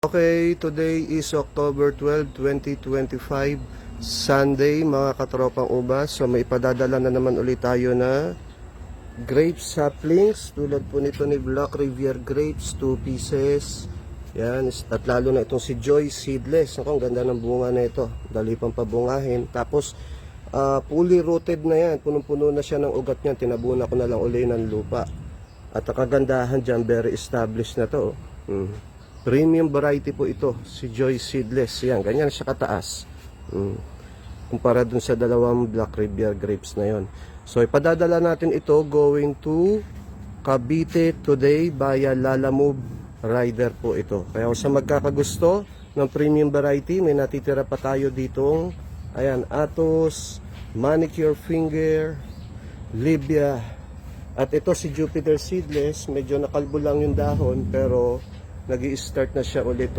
Okay, today is October 12, 2025, Sunday mga katropang ubas. So may ipadadala na naman ulit tayo na grape saplings tulad po nito ni Black Rivier Grapes, 2 pieces. Yan, at lalo na itong si Joy Seedless. Ang ganda ng bunga na ito, dali pang pabungahin. Tapos fully rooted na yan, punong-puno na siya ng ugat niyan. Tinabuna ko na lang uli ng lupa. At ang kagandahan dyan, very established na to. Premium variety po ito, si Joy Seedless. Yan, ganyan siya kataas. Kumpara dun sa dalawang Black Rivier Grapes na yon. So, ipadadala natin ito going to Cavite today via Lalamove Rider po ito. Kaya kung sa magkakagusto ng premium variety, may natitira pa tayo ditong, ayan, Atos, Manicure Finger, Libya. At ito si Jupiter Seedless, medyo nakalbo lang yung dahon, pero nag-i-start na siya ulit